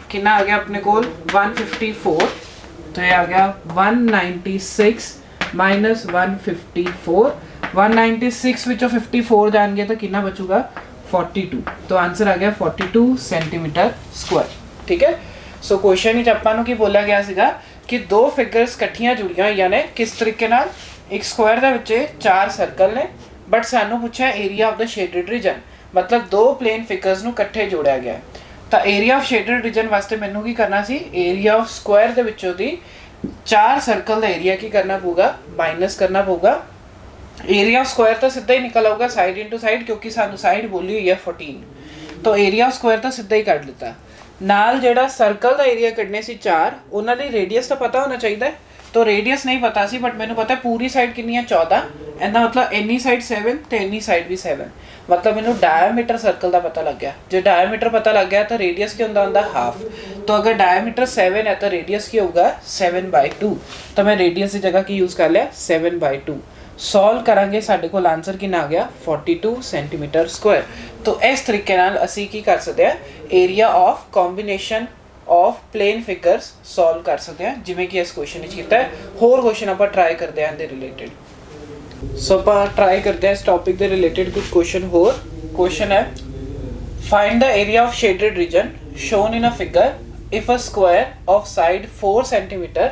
ਕਿੰਨਾ ਆ ਗਿਆ ਆਪਣੇ ਕੋਲ 154 तो ये आ गया 196 -154 196 ਵਿੱਚੋਂ 54 ਜਾਣਗੇ ਤਾਂ ਕਿੰਨਾ ਬਚੂਗਾ 42 तो आंसर आ गया 42 सेंटीमीटर स्क्वायर। ठीक है सो क्वेश्चन ਵਿੱਚ ਆਪਾਂ ਨੂੰ ਕੀ ਬੋਲਿਆ ਗਿਆ ਸੀਗਾ ਕਿ ਦੋ ਫਿਗਰਸ ਇਕੱਠੀਆਂ ਜੁੜੀਆਂ ਹੋਈਆਂ ਨੇ ਕਿਸ ਤਰੀਕੇ ਨਾਲ ਇੱਕ ਸਕੁਆयर ਦੇ ਵਿੱਚ ਚਾਰ ਸਰਕਲ ਨੇ ਬਟ ਸਾਨੂੰ ਪੁੱਛਿਆ ਏਰੀਆ ਆਫ ਦਾ ਸ਼ੇਡਡ ਰੀਜਨ मतलब दो प्लेन फिगर्स ਨੂੰ ਇਕੱਠੇ ਜੋੜਿਆ ਗਿਆ ਤਾਂ ਏਰੀਆ ਆਫ ਸ਼ੇਡਡ ਰੀਜਨ ਵਾਸਤੇ ਮੈਨੂੰ ਕੀ ਕਰਨਾ ਸੀ ਏਰੀਆ ਆਫ ਸਕੁਆयर ਦੇ ਵਿੱਚੋਂ ਦੀ ਚਾਰ ਸਰਕਲ ਦਾ ਏਰੀਆ ਕੀ ਕਰਨਾ ਪਊਗਾ ਮਾਈਨਸ ਕਰਨਾ ਪਊਗਾ। ਏਰੀਆ ਆਫ ਸਕੁਆयर ਤਾਂ ਸਿੱਧਾ ਹੀ ਨਿਕਲ ਆਊਗਾ ਸਾਈਡ ਇਨਟੂ ਸਾਈਡ ਕਿਉਂਕਿ ਸਾਨੂੰ ਸਾਈਡ ਬੋਲੀ ਹੋਈ ਹੈ 14 ਤਾਂ ਏਰੀਆ ਆਫ ਸਕੁਆयर ਤਾਂ ਸਿੱਧਾ ਹੀ ਕੱਢ ਲਿੱਤਾ ਨਾਲ ਜਿਹੜਾ ਸਰਕਲ ਦਾ ਏਰੀਆ ਕੱਢਨੇ ਸੀ ਚਾਰ ਉਹਨਾਂ ਦੀ ਰੇਡੀਅਸ ਤਾਂ ਪਤਾ ਹੋਣਾ ਚਾਹੀਦਾ तो रेडियस नहीं पता सी बट मैंने पता है पूरी साइड कितनी है 14 एंड मतलब एनी साइड 7 तो एनी साइड भी 7 मतलब मैंने डायमीटर सर्कल का पता लग गया जो डायमीटर पता लग गया तो रेडियस क्या होता हाफ तो अगर डायमीटर 7 है तो रेडियस क्या होगा 7/2 तो मैं रेडियस की जगह की यूज़ कर लिया 7/2 सॉल्व करांगे साडे कोल आंसर कितना आ गया 42 सेंटीमीटर स्क्वायर। तो इस तरीके नाल असी की कर सकते हैं area of combination of plane figures solve कर सकते हैं जिवें कि इस क्वेश्चन विच कीता है। होर क्वेश्चन आपां ट्राई करते हैं दे रिलेटेड सो आपां ट्राई करते हैं इस टॉपिक दे रिलेटेड कुछ क्वेश्चन होर। क्वेश्चन है find the area of shaded reason shown in a figure if a square of side 4 centimetre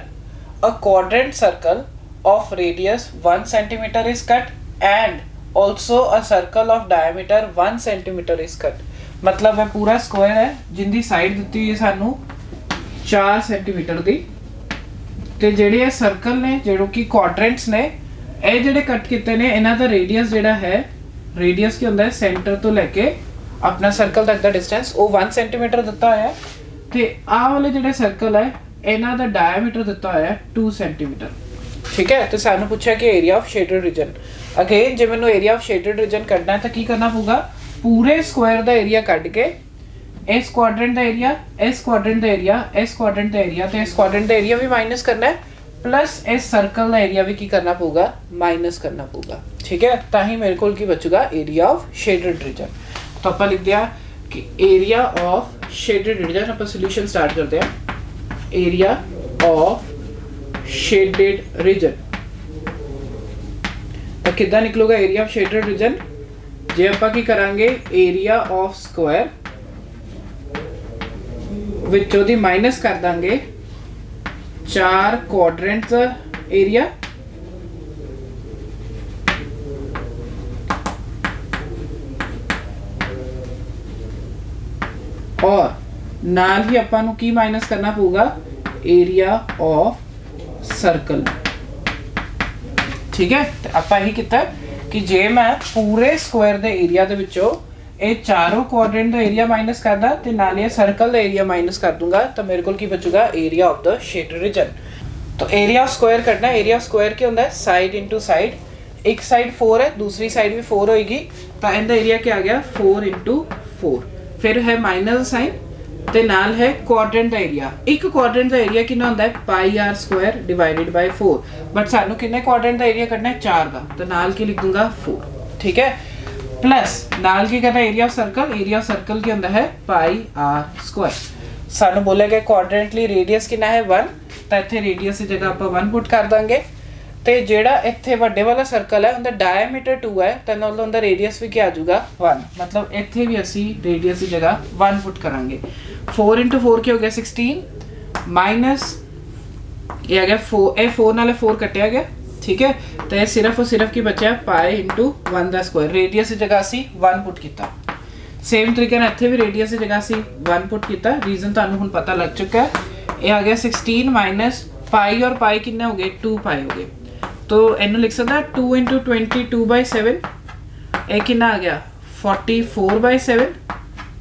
a quadrant circle of radius 1 centimetre is cut and also a circle of diameter 1 centimetre is cut. मतलब है पूरा square है जिंदी side दी हुई है सानू 4 centimetre दी ते जेडे सर्कल ने जेडो कि क्वाड्रेंट्स ने ए जेडे कट किते ने इना दा रेडियस जेड़ा है रेडियस की होंदा है सेंटर तो लेके अपना सर्कल तक दा डिस्टेंस वो 1 सेंटीमीटर दिता होया है ते आ वाले जेडे सर्कल है इना दा डायमीटर दिता होया है 2 सेंटीमीटर। ठीक है तो सानू पूछा कि area of shaded region again जे मैनू एरिया ऑफ शेडेड रीजन कढना है तो की करना पऊगा पूरे स्क्वायर का एरिया कट के इस क्वाड्रेंट का एरिया इस क्वाड्रेंट का एरिया इस क्वाड्रेंट का एरिया तो इस क्वाड्रेंट का एरिया भी माइनस करना है प्लस इस सर्कल का एरिया भी की करना पऊगा माइनस करना पऊगा। ठीक है ताही मेरे को की बचूगा एरिया ऑफ शेडेड रीजन। तो आप लिख दिया कि एरिया ऑफ शेडेड रीजन आप सोल्यूशन स्टार्ट करते हैं एरिया ऑफ शेडेड रीजन तो कितना निकलेगा एरिया ऑफ शेडेड रीजन जे ਆਪਾਂ ਕੀ ਕਰਾਂਗੇ ਏਰੀਆ ਆਫ ਸਕੁਆयर ਵਿੱਚੋਂ ਦੀ ਮਾਈਨਸ ਕਰ ਦਾਂਗੇ 4 ਕੁਆਡਰੈਂਟਸ ਦਾ ਏਰੀਆ और ਨਾਲ ਹੀ ਆਪਾਂ ਨੂੰ ਕੀ ਮਾਈਨਸ ਕਰਨਾ ਪਊਗਾ ਏਰੀਆ ਆਫ ਸਰਕਲ। ठीक है तो ਆਪਾਂ ਇਹੀ ਕੀਤਾ कि जे मैं पूरे स्क्वायर दे एरिया दे विचों ये चारों क्वाड्रेंट दा एरिया माइनस करदा ते नाल ये सर्कल दा एरिया माइनस कर दूंगा तो मेरे को की बचूगा area of the shaded region. तो एरिया ऑफ स्क्वायर करना एरिया ऑफ स्क्वायर क्या होंदा है साइड इनटू साइड एक साइड 4 है दूसरी साइड भी 4 होएगी तो इनका एरिया क्या आ गया 4 × 4 फिर है माइनस साइन ते नाल है क्वाड्रेंट का एरिया एक क्वाड्रेंट का एरिया कितना होंदा है πr² डिवाइडेड बाय 4 बट सानू कितने क्वाड्रेंट का एरिया करना है 4 का तो नाल की लिख दूंगा 4। ठीक है प्लस नाल की करना एरिया ऑफ सर्कल की होंदा है πr²। सानू बोला गया क्वाड्रेंटली रेडियस कितना है 1 तो इत्थे रेडियस की जगह आप 1 पुट कर देंगे तो जेड़ा इत्थे वड्डे वाला सर्कल है उनका डायमीटर 2 है तो नाल उनका रेडियस भी क्या आ जाऊगा 1 मतलब इत्थे भी असी रेडियस की जगह 1 पुट करांगे 4 × 4 क्या हो गया 16 माइनस ये आ गया 4 ए 4 नाल 4 कटिया गया। ठीक है। तो ये सिर्फ और सिर्फ की बचा पाई इंटू 1 का स्क्वायर, रेडियस की जगह असी 1 पुट किया। सेम तरीके नाल इत्थे भी रेडियस की जगह असी 1 पुट किया। रीजन तुहानूं हुण पता लग चुका है। ये आ गया 16 माइनस पाई, और पाई कितने हो गए 2 पाई हो गए। तो इनू लिख सकदा 2 इंटू 22/7, ये कितना आ गया 44/7।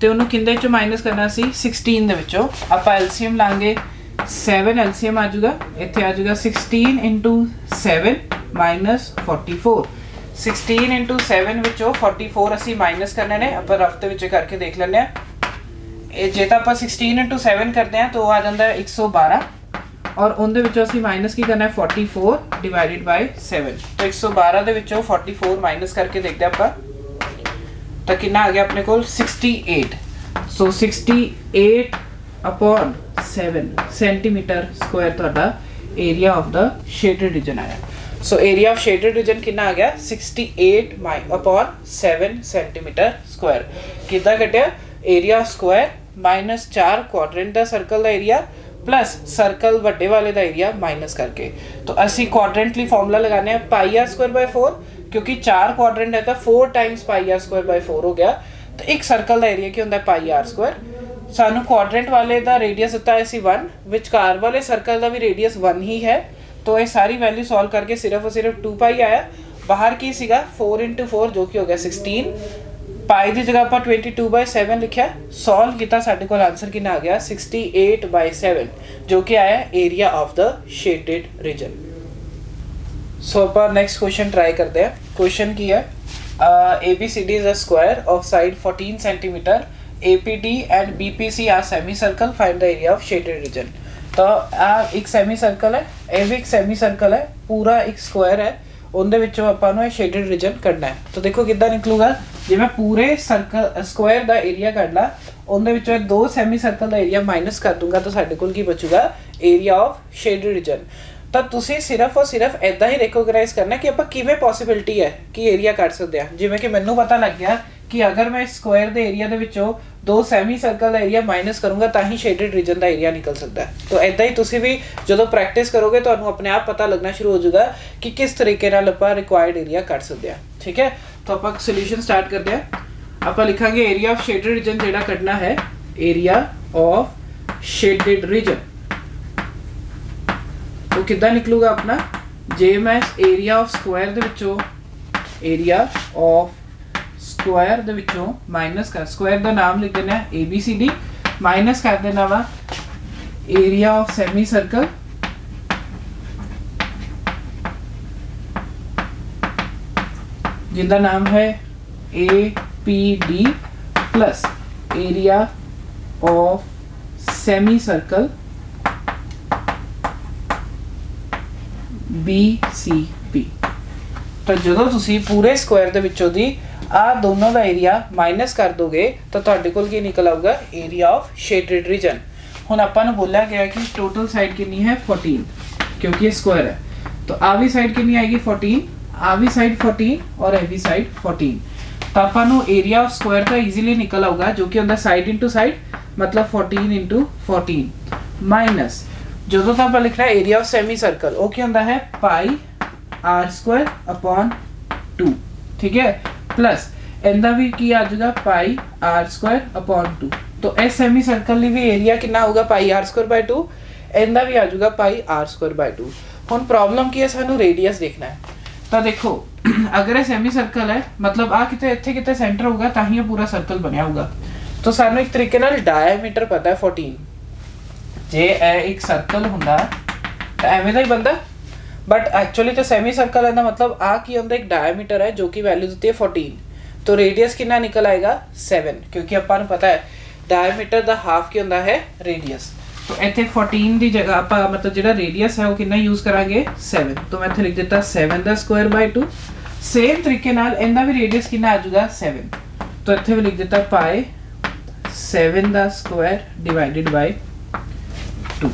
तो उन्होंने किंदे चो माइनस करना सी 16 दे विचों। आपां एलसीएम लांगे 7 एलसीएम आ जाऊगा, इत्थे आ जाऊगा 16 इंटू 7 माइनस 44। 16 इंटू 7 विचों 44 असी माइनस करने ने, आपां रफ दे विच करके देख लैंदे आ। ये जे तां आपां 16 इंटू 7 करते हैं तो आ जाता है 112, और उनदे विचों असी माइनस की करना है 44 डिवाइडेड बाय 7। तो 112 दे विचों 44 माइनस करके देखते हैं आपां, तो कितना आ गया अपने को 68। सो 68 अपॉन 7 सेंटीमीटर स्क्वायर तुहाडा area of the shaded region आया। So area of shaded region कितना आ गया 68 अपॉन 7 सेंटीमीटर स्क्वायर। कितना कटिया area of square minus 4 quadrant दा सर्कल दा एरिया प्लस सर्कल वड्डे वाले दा एरिया माइनस करके। तो असी क्वाड्रेंटली फॉर्मूला लगाने हैं पाई आर स्क्वायर बाय 4, क्योंकि 4 क्वाड्रेंट है तो 4 times pi r square by 4 हो गया। तो एक सर्कल का एरिया क्या होता है पाई आर स्क्वायर। सानू क्वाड्रेंट वाले का रेडियस होता है सी 1, विचकार वाले सर्कल का भी रेडियस 1 ही है। तो ये सारी वैल्यू सॉल्व करके सिर्फ और सिर्फ 2 पाई आया। बाहर की सीगा 4 इंटू 4 जो कि हो गया 16। पाई की जगह पर 22/7 लिखा, सॉल्व किया, साढ़े को आंसर कितना आ गया 68/7, जो कि आया area of the shaded region. So आप नेक्स्ट क्वेश्चन ट्राई करते हैं। क्वेश्चन की है ABCD is a square of side 14 centimetre, APD and BPC are semi circle, find the area of shaded region. तो एक सेमी सर्कल है, ये भी एक सेमी सर्कल है, पूरा एक स्क्वायर है, उनके विचों आपां नूं शेडेड रीजन कढना है। तो देखो किद्दां निकलूगा, जे मैं पूरे सर्कल स्क्वायर का एरिया कढ ला, उनके विचों 2 सेमी सर्कल का एरिया माइनस कर दूंगा, तो साडे कोल की बचूगा एरिया ऑफ शेडेड रीजन। तो तुसीं सिर्फ और सिर्फ इदां ही रिकोगनाइज करना कि आपां किवें पॉसिबिलिटी है कि एरिया कढ सकते हैं। जिवें कि मैनूं पता लग गया कि अगर मैं स्क्वायर के एरिया दे विचों 2 सैमी सर्कल का एरिया माइनस करूँगा तो ही शेडेड रीजन का एरिया निकल सकता है। तो इदां ही तुसीं भी जो प्रैक्टिस करोगे तो अपने आप पता लगना शुरू हो जाएगा कि किस तरीके नाल आपां रिक्वायर्ड एरिया कढ सकते हैं। ठीक है, तो आपां सोल्यूशन स्टार्ट करते हैं। आपां लिखांगे एरिया ऑफ शेडेड रीजन जिहड़ा कढना है, एरिया ऑफ शेडेड रीजन। तो किद्दां निकलूगा अपना, जे मैं एरिया ऑफ स्क्वायर दे विचों एरिया ऑफ स्क्वायर दे विचों माइनस कर, स्क्वायर का नाम लिख देना ABCD, माइनस कर देना वा एरिया ऑफ सेमी सर्कल जिनका नाम है APD plus area of semi circle BCP। तो जो तुसी पूरे स्क्वायर दे विचों दी आ दोनों का एरिया माइनस कर दोगे तो तुहाडे कोल की निकल आऊगा एरिया ऑफ शेडेड रीजन। हुण आपां नूं बोलिया गया कि टोटल साइड कितनी है 14, क्योंकि ये स्क्वायर है। तो आ भी साइड कितनी आएगी 14, आ भी साइड 14 और ए भी साइड 14। तो आपां नूं एरिया ऑफ स्क्वायर का इजीली निकल आऊगा, जो कि होंदा साइड इंटू साइड, मतलब 14 इंटू 14 माइनस जो तो आपां लिखना है एरिया ऑफ सेमी सर्कल, वो क्या होंदा है पाई आर स्क्वायर अपॉन 2। ठीक है, प्लस इनका भी की आ जाएगा पाई आर स्क्वायर अपॉन 2। तो इस सेमी सर्कल लिए भी एरिया कितना होगा पाई आर स्क्वायर बाय 2, इनका भी आ जाएगा पाई आर स्क्वायर बाय 2। हुण प्रॉब्लम की है, सानू रेडियस देखना है। तो देखो अगर ये सेमी सर्कल है, मतलब आ किते इत्थे किते सेंटर होगा ताही ये पूरा सर्कल बनया होगा। तो सानू एक तरीके नाल डायमीटर पता है 14, जे एक सर्कल हुंदा तो एवें दा ही बनदा, बट एक्चुअली तो सेमी सर्कल है ना, मतलब आ की होंदा एक डायमीटर है जो कि वैल्यू देती है 14। तो रेडियस कितना निकल आएगा 7, क्योंकि अपन को पता है डायमीटर दा हाफ की होंदा है रेडियस। तो इत्थे 14 दी जगह आप मतलब जिहड़ा रेडियस है वो कितना यूज करांगे 7। तो मैं इत्थे लिख दिता 7 दा स्क्वायर बाय 2। सेम तरीके नाल इनदा भी रेडियस कितना आ जाएगा 7। तो इत्थे भी लिख दिता पाई 7 दा स्क्वायर डिवाइडेड बाय 2।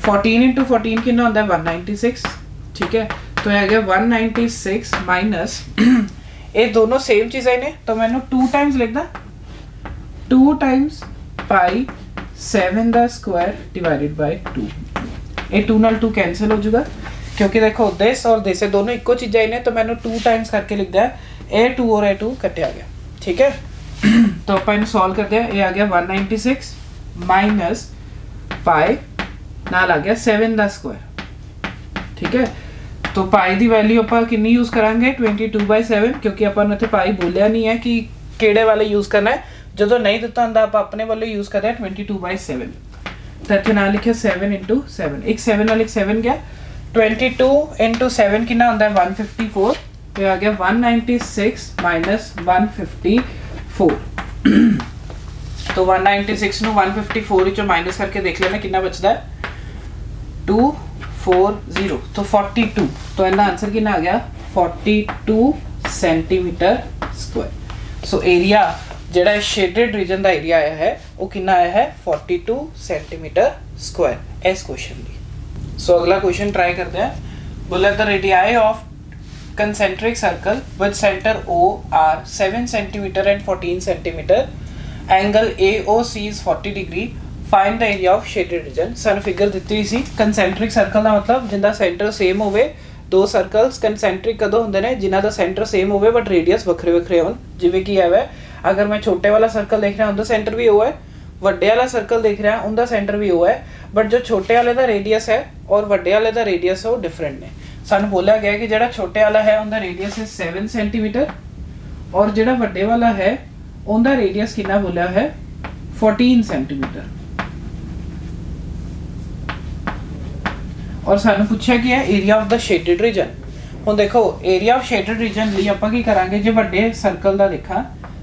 14 इंटू 14 कितना होता है 196। ठीक है, तो आ गया 196 माइनस ये दोनों सेम चीज़ें ने, तो मैंने 2 टाइम्स लिखना, 2 टाइम्स पाई 7 दा स्क्वायर डिवाइडेड बाय 2। ये 2 नाल 2 कैंसिल हो जाएगा, क्योंकि देखो दिस और दिस दोनों इक्को चीज़ा ही ने, तो मैंने 2 टाइम्स करके लिख दिया A2 और A2 कटिया गया। ठीक है, तो अपन सॉल्व करते हैं। ये आ गया 196 माइनस पाई नाल आ गया 7 का स्क्वायर। ठीक है, तो पाई की वैल्यू आप कितनी यूज़ करांगे 22/7, क्योंकि अपन इतने पाई बोलिया नहीं है कि किहड़े वाले यूज़ करना है। जो नहीं दिता होंगे आप अपने वालों यूज़ करते हैं 22/7। तो इतने ना लिखे 7 × 7, एक 7 वाल एक 7 गया, 22 × 7 कितना होता है 154। तो आ गया 196 माइनस 154। तो 196 ਨੂੰ 154 ਵਿੱਚੋਂ ਮਾਈਨਸ ਕਰਕੇ ਦੇਖ ਲੈਣਾ ਕਿੰਨਾ ਬਚਦਾ ਹੈ 240, तो 42। तो इनका आंसर कितना आ गया 42 सेंटीमीटर स्क्वायर। सो एरिया ਜਿਹੜਾ शेडेड रीजन ਦਾ एरिया आया है वो कितना आया है 42 सेंटीमीटर स्क्वायर इस क्वेश्चन की। सो अगला क्वेश्चन ट्राई करते हैं। बोला the radii of concentric circle with center O are 7 centimeter and 14 centimeter. Angle AOC is 40 degree. Find the area of shaded region. सन फिगर ਦਿੱਤੀ ਸੀ concentric circle ਦਾ ਮਤਲਬ ਜਿੰਦਾ ਸੈਂਟਰ ਸੇਮ ਹੋਵੇ। ਦੋ ਸਰਕਲਸ ਕੰਸੈਂਟਰਿਕ ਕਦੋਂ ਹੁੰਦੇ ਨੇ ਜਿਨ੍ਹਾਂ ਦਾ ਸੈਂਟਰ ਸੇਮ ਹੋਵੇ ਬਟ ਰੇਡੀਅਸ ਵੱਖਰੇ ਵੱਖਰੇ ਹੋਣ। ਜਿਵੇਂ ਕਿ ਹੈ ਅਗਰ ਮੈਂ ਛੋਟੇ ਵਾਲਾ ਸਰਕਲ ਦੇਖ ਰਿਹਾ ਉਹਦਾ ਸੈਂਟਰ ਵੀ ਉਹ ਹੈ, ਵੱਡੇ ਵਾਲਾ ਸਰਕਲ ਦੇਖ ਰਿਹਾ ਉਹਦਾ ਸੈਂਟਰ ਵੀ ਉਹ ਹੈ, ਬਟ ਜੋ ਛੋਟੇ ਵਾਲੇ ਦਾ ਰੇਡੀਅਸ ਹੈ ਔਰ ਵੱਡੇ ਵਾਲੇ ਦਾ ਰੇਡੀਅਸ ਉਹ ਡਿਫਰੈਂਟ ਨੇ। ਸਾਨੂੰ ਬੋਲਿਆ ਗਿਆ ਕਿ ਜਿਹੜਾ ਛੋਟੇ ਵਾਲਾ ਹੈ ਉਹਦਾ ਰੇਡੀਅਸ ਹੈ 7 ਸੈਂਟੀਮੀਟਰ ਔਰ ਜਿਹੜਾ ਵੱਡੇ ਵਾਲਾ ਹੈ ਉਹਦਾ ਰੇਡੀਅਸ ਕਿੰਨਾ ਬੋਲਿਆ ਹੈ 14 ਸੈਂਟੀਮੀਟਰ। और सानू पूछा कि है area of the shaded reason. हुण देखो एरिया ऑफ शेडेड रीजन ਲਈ ਆਪਾਂ ਕੀ ਕਰਾਂਗੇ ਜੇ ਵੱਡੇ ਸਰਕਲ ਦਾ ਦੇਖਾਂ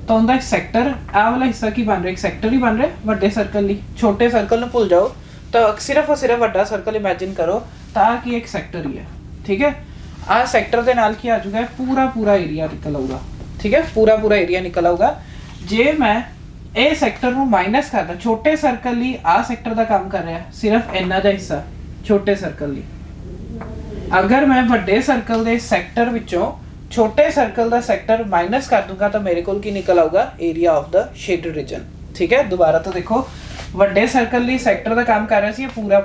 ਤਾਂ ਉਹਦਾ ਇੱਕ ਸੈਕਟਰ ਆ ਵਾਲਾ ਹਿੱਸਾ ਕੀ ਬਣ ਰਿਹਾ ਇੱਕ ਸੈਕਟਰ ਹੀ ਬਣ ਰਿਹਾ ਵੱਡੇ ਸਰਕਲ ਲਈ। ਛੋਟੇ ਸਰਕਲ ਨੂੰ ਭੁੱਲ ਜਾਓ ਤਾਂ ਸਿਰਫ ਔਰ ਸਿਰਫ ਵੱਡਾ ਸਰਕਲ ਇਮੇजिन ਕਰੋ ਤਾਂ ਕਿ ਇੱਕ ਸੈਕਟਰ ਹੀ ਹੈ। ਠੀਕ ਹੈ, ਆ ਸੈਕਟਰ ਦੇ ਨਾਲ ਕੀ ਆ ਜਾਊਗਾ ਪੂਰਾ ਏਰੀਆ ਨਿਕਲ ਆਊਗਾ। ਠੀਕ ਹੈ, ਪੂਰਾ ਏਰੀਆ ਨਿਕਲ ਆਊਗਾ। ਜੇ ਮੈਂ ਇਹ ਸੈਕਟਰ ਨੂੰ ਮਾਈਨਸ ਕਰਦਾ ਛੋਟੇ ਸਰਕਲ ਲਈ ਆ ਸੈਕਟਰ ਦਾ ਕੰਮ ਕਰ ਰਿਹਾ ਸਿਰਫ ਇੰਨਾ ਜਿਹਾ ਹਿੱਸਾ छोटे सर्कल ਲਈ। अगर मैं ਵੱਡੇ सर्कल ਦੇ ਸੈਕਟਰ ਵਿੱਚੋਂ ਛੋਟੇ सर्कल ਦਾ ਸੈਕਟਰ ਮਾਈਨਸ ਕਰ ਦੂੰਗਾ ਤਾਂ ਮੇਰੇ ਕੋਲ ਕੀ ਨਿਕਲ ਆਊਗਾ ਏਰੀਆ ਆਫ ਦਾ ਸ਼ੇਡਡ ਰੀਜਨ। ਠੀਕ ਹੈ, ਦੁਬਾਰਾ ਤੋਂ ਦੇਖੋ ਵੱਡੇ सर्कल ਲਈ ਸੈਕਟਰ ਦਾ ਕੰਮ ਕਰ ਰਿਹਾ ਸੀ ਇਹ ਪੂਰਾ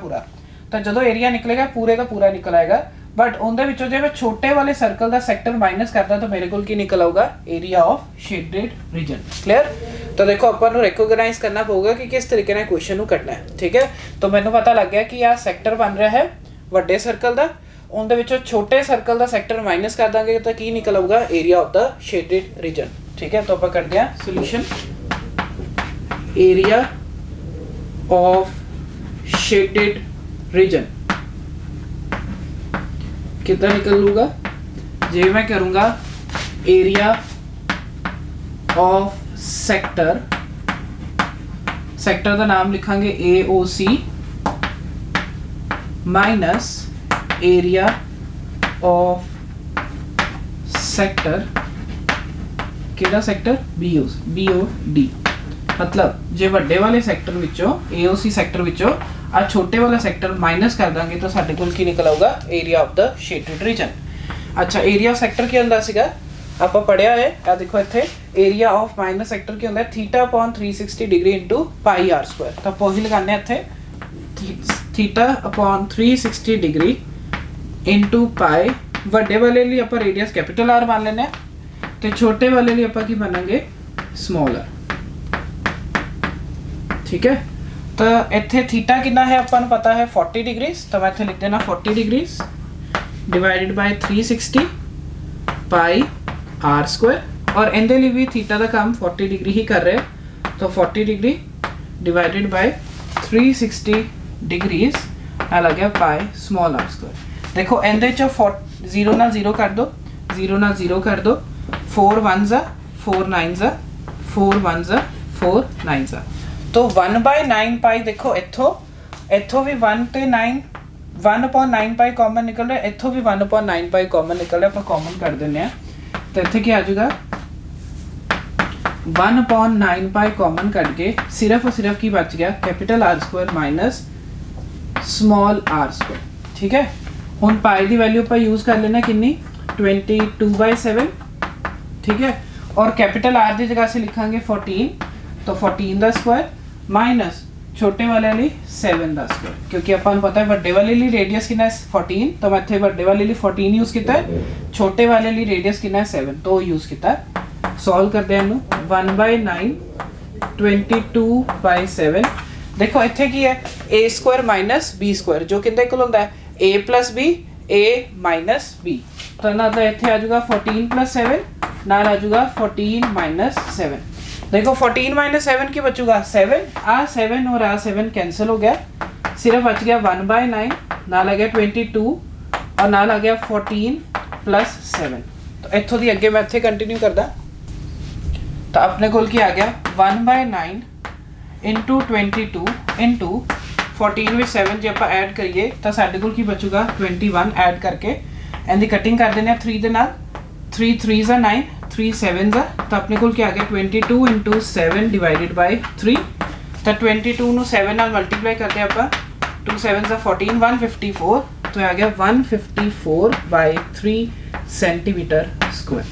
ਤਾਂ ਜਦੋਂ ਏਰੀਆ ਨਿਕਲੇਗਾ ਪੂਰੇ ਦਾ ਪੂਰਾ ਨਿਕਲ ਆਏਗਾ। ਬਟ ਉਹਦੇ ਵਿੱਚੋਂ ਜੇ ਮੈਂ ਛੋਟੇ ਵਾਲੇ सर्कल ਦਾ ਸੈਕਟਰ ਮਾਈਨਸ ਕਰਦਾ ਤਾਂ ਮੇਰੇ ਕੋਲ ਕੀ ਨਿਕਲ ਆਊਗਾ area of shaded region. Clear? तो देखो अपन रिकॉग्नाइज करना पड़ेगा कि किस तरीके ने क्वेश्चन को करना है। ठीक है, तो मैंने पता लग गया कि यह सैक्टर बन रहा है ਵੱਡੇ सर्कल का उनके विचों छोटे सर्कल का सैक्टर माइनस कर देंगे तो की निकल आऊगा area of the shaded region. ठीक है, तो आप करते हैं solution. Area of shaded region कितना निकलूगा जे मैं करूँगा एरिया ऑफ सैक्टर का नाम लिखांगे AOC minus area of sector केड़ा सैक्टर BOD। मतलब जे वड्डे वाले सैक्टर विचों AOC सैक्टर विचों आ छोटे वाला सैक्टर माइनस कर देंगे तो साडे कोल की निकल आऊगा area of the shaded region. अच्छा, एरिया ऑफ सैक्टर की हुंदा सीगा आप पढ़िया है आ देखो इत्थे एरिया ऑफ माइनस सैक्टर की होंदा θ/360 degree into pi r square. तो आप वही लगाने इत्थे θ/360 डिग्री इंटू पाई। ਵੱਡੇ वाले लिए आप रेडियस कैपिटल आर मान लेने तो छोटे वाले लिए आप की मानेंगे स्मॉल आर। ठीक है, तो इत्थे थीटा कितना है अपन पता है 40 डिग्रीज। तो मैं इत्थे लिख देना 40 degrees divided by 360 pi r square और इनके लिए भी थीटा का काम 40 डिग्री ही कर रहे हैं तो 40 डिग्री डिवाइडेड बाय 360 डिग्रीज आ लग गया पाई स्मॉल आर स्क्वायर। देखो इनके चो 0 ना 0 कर दो 0 ना 0 कर दो 4 1s 4 9s 4 1s 4 9s तो 1/9 पाई। देखो इत्थों भी 1 ते 9 1/9 पाई कॉमन निकल रहा है, इत्थों भी 1/9 पाई कॉमन निकल रहा है। आप कॉमन कर देने तो इत्थे क्या आ जाएगा 1/9 पाई कॉमन कट के सिर्फ और सिर्फ की बच गया capital R square minus small r square. ठीक है, हुण पाई की वैल्यू पर यूज कर लेना कितनी 22/7। ठीक है, और कैपिटल आर की जगह से लिखांगे 14 तो 14 का स्क्वायर माइनस ਛੋਟੇ ਵਾਲੇ ਲਈ 7 ਦਾ ਸਕੁਆਇਰ, ਕਿਉਂਕਿ ਆਪਾਂ ਨੂੰ ਪਤਾ ਹੈ ਵੱਡੇ ਵਾਲੇ ਲਈ ਰੇਡੀਅਸ ਕਿੰਨਾ ਹੈ 14, ਤਾਂ ਮੈਂ ਇੱਥੇ ਵੱਡੇ ਵਾਲੇ ਲਈ 14 ਯੂਜ਼ ਕੀਤਾ ਹੈ, ਛੋਟੇ ਵਾਲੇ ਲਈ ਰੇਡੀਅਸ ਕਿੰਨਾ ਹੈ 7, ਤਾਂ ਉਹ ਯੂਜ਼ ਕੀਤਾ। ਸੋਲਵ ਕਰਦੇ ਹਾਂ ਇਹਨੂੰ 1/9 22/7। ਦੇਖੋ ਇੱਥੇ ਕੀ ਹੈ a Square minus b Square, ਜੋ ਕਿੰਦੇ ਕੋਲ ਹੁੰਦਾ ਹੈ a plus b a minus b, ਤਾਂ ਨਾਲ ਤਾਂ ਇੱਥੇ ਆ ਜਾਊਗਾ 14 plus 7, ਨਾਲ ਆ ਜਾਊਗਾ 14 minus 7। देखो 14 minus 7 की बचूगा 7, आ 7 और आ 7 कैंसिल हो गया, सिर्फ बच गया 1/9, नाल आ गया 22 और नाल आ गया 14 plus 7। तो इत्थों दी अगे मैं इत्थे कंटिन्यू करदा, तो अपने कोल की आ गया 1/9 into 22 into 14 with 7 जे आपां ऐड करिए तो साडे कोल की बचूगा 21। ऐड करके इहदी कटिंग कर देने 3 दे नाल, 3 3s are 9, 3 7s are, तो अपने कोल क्या आ गया 22 into 7 divided by 3, तो 22 ਨੂੰ 7 ਨਾਲ ਮਲਟੀਪਲਾਈ ਕਰਦੇ ਆਪਾਂ, 2 7s are 14, 154, तो आ गया 154/3 सेंटीमीटर स्क्वायर।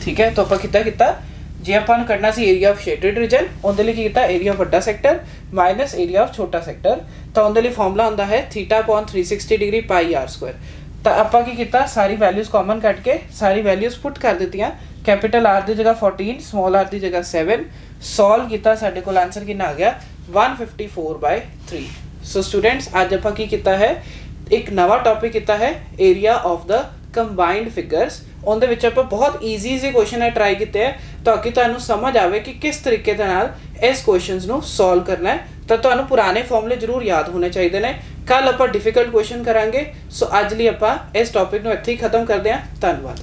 ठीक है, तो ਆਪਾਂ ਕਿੱਤਾ ਜੇ ਆਪਾਂ ਨੂੰ ਕੱਢਣਾ ਸੀ ਏਰੀਆ ਆਫ ਸ਼ੇਡਡ ਰੀਜਨ, ਉਹਦੇ ਲਈ ਕੀ ਕੀਤਾ ਏਰੀਆ ਆਫ ਵੱਡਾ ਸੈਕਟਰ ਮਾਈਨਸ ਏਰੀਆ ਆਫ ਛੋਟਾ ਸੈਕਟਰ, ਤਾਂ ਉਹਦੇ ਲਈ ਫਾਰਮੂਲਾ ਹੁੰਦਾ ਹੈ θ/360 ਡਿਗਰੀ ਪਾਈ r ਸਕੁਆਇਰ। ਤਾਂ ਆਪਾਂ ਕੀ ਕੀਤਾ ਸਾਰੀ ਵੈਲਿਊਜ਼ ਕਾਮਨ ਕੱਢ ਕੇ ਸਾਰੀ ਵੈਲਿਊਜ਼ ਪੁੱਟ ਕਰ ਦਿੱਤੀਆਂ, कैपिटल R ਦੀ ਜਗ੍ਹਾ 14, स्मॉल r ਦੀ ਜਗ੍ਹਾ 7, ਸੋਲਵ ਕੀਤਾ, ਸਾਡੇ ਕੋਲ ਆਨਸਰ ਕਿੰਨਾ ਆ ਗਿਆ 154/3। ਸੋ ਸਟੂਡੈਂਟਸ ਅੱਜ ਆਪਾਂ ਕੀ ਕੀਤਾ ਹੈ ਇੱਕ ਨਵਾਂ ਟੌਪਿਕ ਕੀਤਾ ਹੈ area of the combined figures. ਉਹਦੇ ਵਿੱਚ ਆਪਾਂ ਬਹੁਤ ਈਜ਼ੀ ਕੁਐਸਚਨ ਹੈ ਟਰਾਈ ਕੀਤੇ ਹੈ ਤਾਂ ਕਿ ਤੁਹਾਨੂੰ ਸਮਝ ਆਵੇ ਕਿ ਕਿਸ ਤਰੀਕੇ ਦੇ ਨਾਲ ਇਸ ਕੁਐਸਚਨਸ ਨੂੰ ਸੋਲਵ ਕਰਨਾ ਹੈ। ਤਾਂ ਤੁਹਾਨੂੰ ਪੁਰਾਣੇ ਫਾਰਮੂਲੇ ਜ਼ਰੂਰ ਯਾਦ ਹੋਣੇ ਚਾਹੀਦੇ ਨੇ। ਕੱਲ ਆਪਾਂ ਡਿਫਿਕਲਟ ਕੁਐਸਚਨ ਕਰਾਂਗੇ। ਸੋ ਅੱਜ ਲਈ ਆਪਾਂ ਇਸ ਟੌਪਿਕ ਨੂੰ ਇੱਥੇ ਹੀ ਖਤਮ ਕਰਦੇ ਹਾਂ। ਧੰਨਵਾਦ।